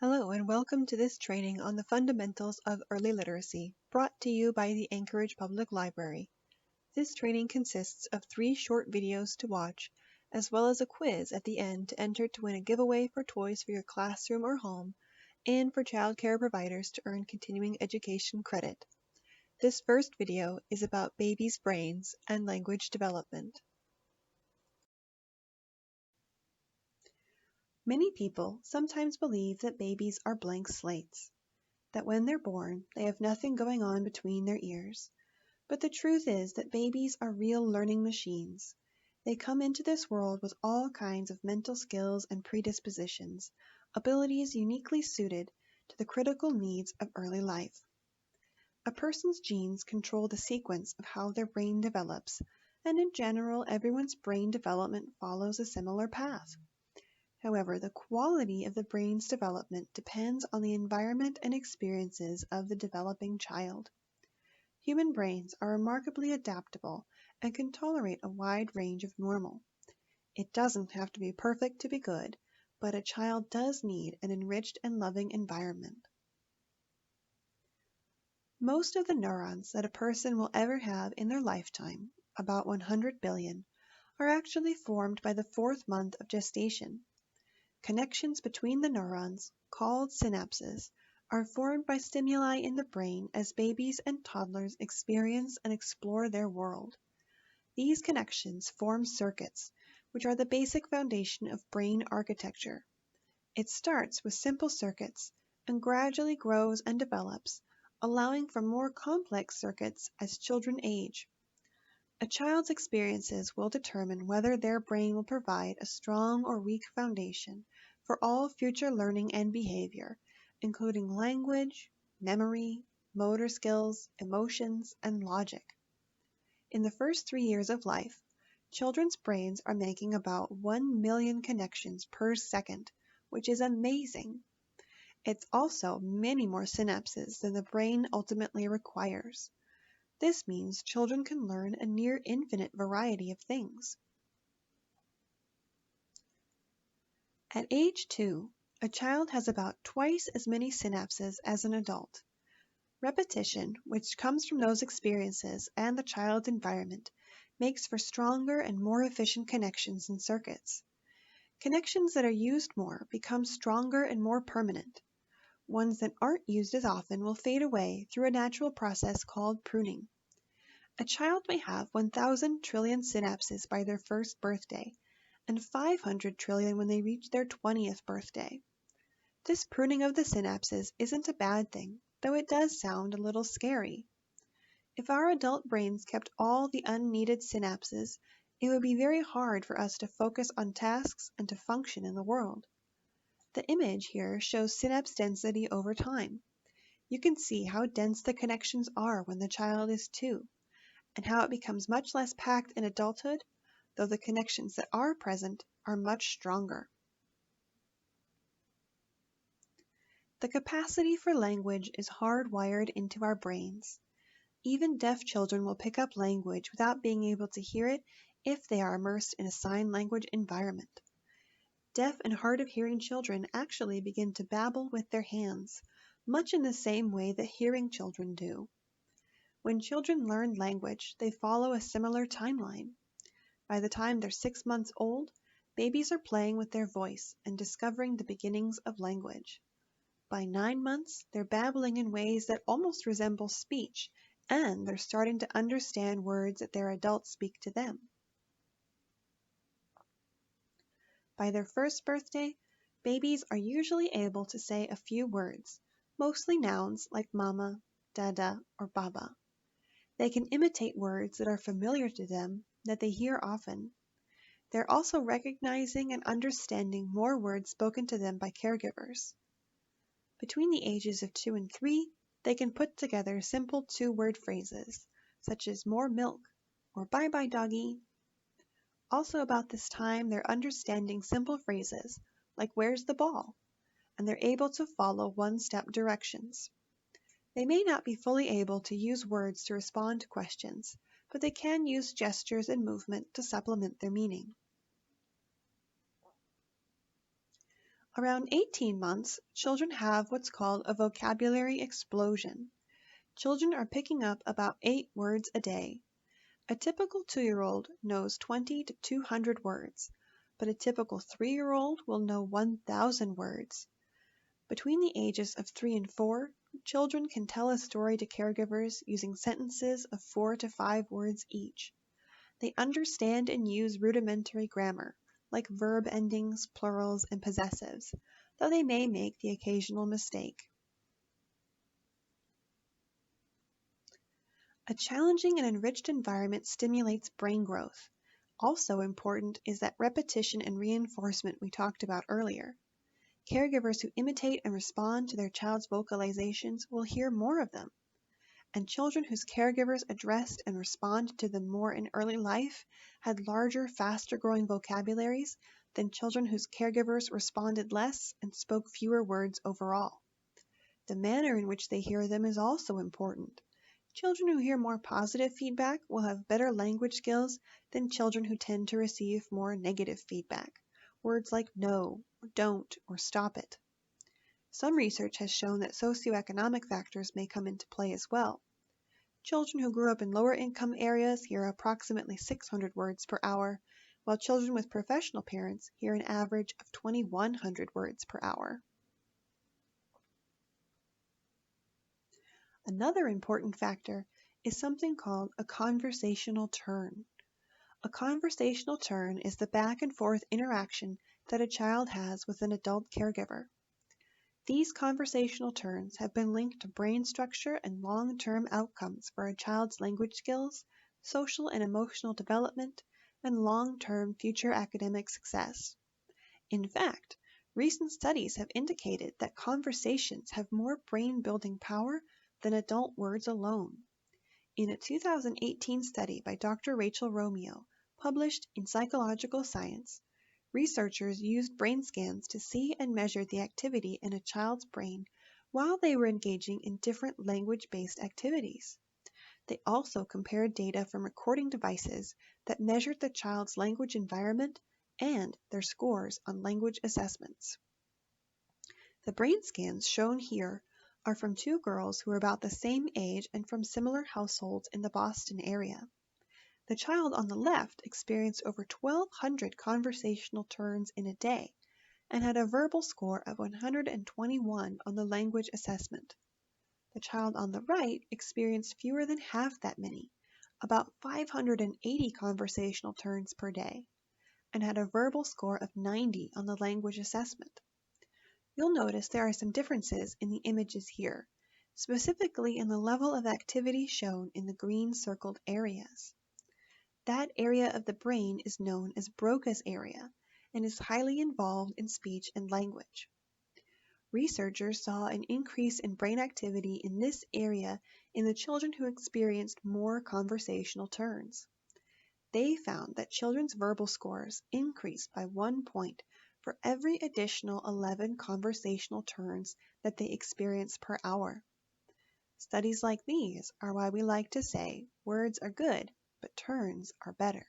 Hello and welcome to this training on the fundamentals of early literacy, brought to you by the Anchorage Public Library. This training consists of 3 short videos to watch, as well as a quiz at the end to enter to win a giveaway for toys for your classroom or home, and for childcare providers to earn continuing education credit. This first video is about babies' brains and language development. Many people sometimes believe that babies are blank slates, that when they're born, they have nothing going on between their ears. But the truth is that babies are real learning machines. They come into this world with all kinds of mental skills and predispositions, abilities uniquely suited to the critical needs of early life. A person's genes control the sequence of how their brain develops, and in general, everyone's brain development follows a similar path. However, the quality of the brain's development depends on the environment and experiences of the developing child. Human brains are remarkably adaptable and can tolerate a wide range of normal. It doesn't have to be perfect to be good, but a child does need an enriched and loving environment. Most of the neurons that a person will ever have in their lifetime, about 100 billion, are actually formed by the 4th month of gestation. Connections between the neurons, called synapses, are formed by stimuli in the brain as babies and toddlers experience and explore their world. These connections form circuits, which are the basic foundation of brain architecture. It starts with simple circuits and gradually grows and develops, allowing for more complex circuits as children age. A child's experiences will determine whether their brain will provide a strong or weak foundation for all future learning and behavior, including language, memory, motor skills, emotions, and logic. In the first 3 years of life, children's brains are making about 1 million connections per second, which is amazing. It's also many more synapses than the brain ultimately requires. This means children can learn a near infinite variety of things. At age 2, a child has about twice as many synapses as an adult. Repetition, which comes from those experiences and the child's environment, makes for stronger and more efficient connections and circuits. Connections that are used more become stronger and more permanent. Ones that aren't used as often will fade away through a natural process called pruning. A child may have 1,000 trillion synapses by their first birthday, and 500 trillion when they reach their 20th birthday. This pruning of the synapses isn't a bad thing, though it does sound a little scary. If our adult brains kept all the unneeded synapses, it would be very hard for us to focus on tasks and to function in the world. The image here shows synapse density over time. You can see how dense the connections are when the child is 2, and how it becomes much less packed in adulthood, though the connections that are present are much stronger. The capacity for language is hardwired into our brains. Even deaf children will pick up language without being able to hear it if they are immersed in a sign language environment. Deaf and hard of hearing children actually begin to babble with their hands, much in the same way that hearing children do. When children learn language, they follow a similar timeline. By the time they're 6 months old, babies are playing with their voice and discovering the beginnings of language. By 9 months, they're babbling in ways that almost resemble speech, and they're starting to understand words that their adults speak to them. By their first birthday, babies are usually able to say a few words, mostly nouns like mama, dada, or baba. They can imitate words that are familiar to them that they hear often. They're also recognizing and understanding more words spoken to them by caregivers. Between the ages of 2 and 3, they can put together simple 2-word phrases, such as more milk or bye-bye doggy. Also about this time, they're understanding simple phrases like where's the ball, and they're able to follow one-step directions. They may not be fully able to use words to respond to questions, but they can use gestures and movement to supplement their meaning. Around 18 months, children have what's called a vocabulary explosion. Children are picking up about 8 words a day. A typical 2-year-old knows 20 to 200 words, but a typical 3-year-old will know 1,000 words. Between the ages of 3 and 4, children can tell a story to caregivers using sentences of 4 to 5 words each. They understand and use rudimentary grammar, like verb endings, plurals, and possessives, though they may make the occasional mistake. A challenging and enriched environment stimulates brain growth. Also important is that repetition and reinforcement we talked about earlier. Caregivers who imitate and respond to their child's vocalizations will hear more of them. And children whose caregivers addressed and responded to them more in early life had larger, faster-growing vocabularies than children whose caregivers responded less and spoke fewer words overall. The manner in which they hear them is also important. Children who hear more positive feedback will have better language skills than children who tend to receive more negative feedback. Words like no, or don't, or stop it. Some research has shown that socioeconomic factors may come into play as well. Children who grew up in lower income areas hear approximately 600 words per hour, while children with professional parents hear an average of 2,100 words per hour. Another important factor is something called a conversational turn. A conversational turn is the back and forth interaction that a child has with an adult caregiver. These conversational turns have been linked to brain structure and long-term outcomes for a child's language skills, social and emotional development, and long-term future academic success. In fact, recent studies have indicated that conversations have more brain-building power than adult words alone. In a 2018 study by Dr. Rachel Romeo, published in Psychological Science, researchers used brain scans to see and measure the activity in a child's brain while they were engaging in different language-based activities. They also compared data from recording devices that measured the child's language environment and their scores on language assessments. The brain scans shown here are from 2 girls who are about the same age and from similar households in the Boston area. The child on the left experienced over 1,200 conversational turns in a day and had a verbal score of 121 on the language assessment. The child on the right experienced fewer than half that many, about 580 conversational turns per day, and had a verbal score of 90 on the language assessment. You'll notice there are some differences in the images here, specifically in the level of activity shown in the green circled areas. That area of the brain is known as Broca's area and is highly involved in speech and language. Researchers saw an increase in brain activity in this area in the children who experienced more conversational turns. They found that children's verbal scores increased by 1 point for every additional 11 conversational turns that they experienced per hour. Studies like these are why we like to say words are good, but turns are better.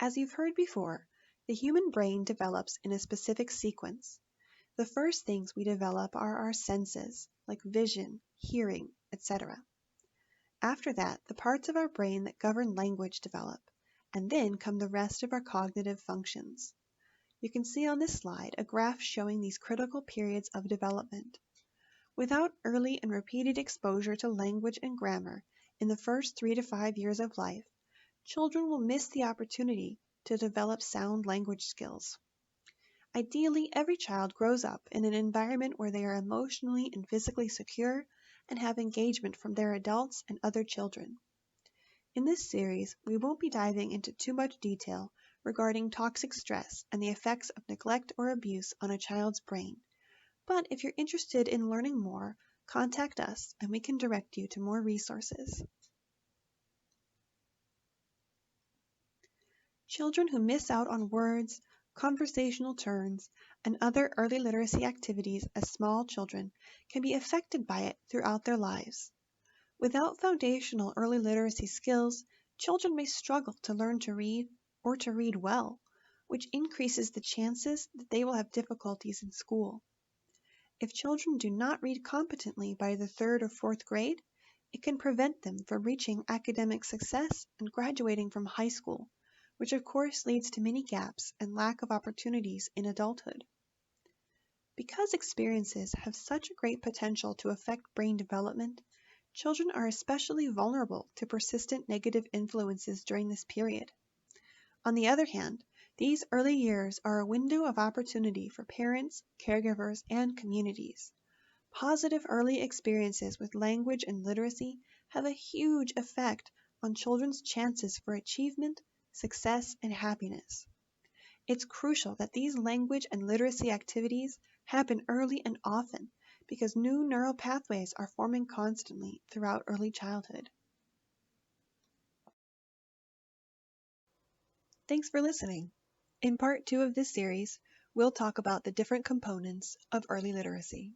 As you've heard before, the human brain develops in a specific sequence. The first things we develop are our senses, like vision, hearing, etc. After that, the parts of our brain that govern language develop, and then come the rest of our cognitive functions. You can see on this slide a graph showing these critical periods of development. Without early and repeated exposure to language and grammar in the first 3 to 5 years of life, children will miss the opportunity to develop sound language skills. Ideally, every child grows up in an environment where they are emotionally and physically secure and have engagement from their adults and other children. In this series, we won't be diving into too much detail regarding toxic stress and the effects of neglect or abuse on a child's brain. But if you're interested in learning more, contact us and we can direct you to more resources. Children who miss out on words, conversational turns, and other early literacy activities as small children can be affected by it throughout their lives. Without foundational early literacy skills, children may struggle to learn to read or to read well, which increases the chances that they will have difficulties in school. If children do not read competently by the third or fourth grade, it can prevent them from reaching academic success and graduating from high school, which of course leads to many gaps and lack of opportunities in adulthood. Because experiences have such a great potential to affect brain development, children are especially vulnerable to persistent negative influences during this period. On the other hand, these early years are a window of opportunity for parents, caregivers, and communities. Positive early experiences with language and literacy have a huge effect on children's chances for achievement, success, and happiness. It's crucial that these language and literacy activities happen early and often because new neural pathways are forming constantly throughout early childhood. Thanks for listening. In part 2 of this series, we'll talk about the different components of early literacy.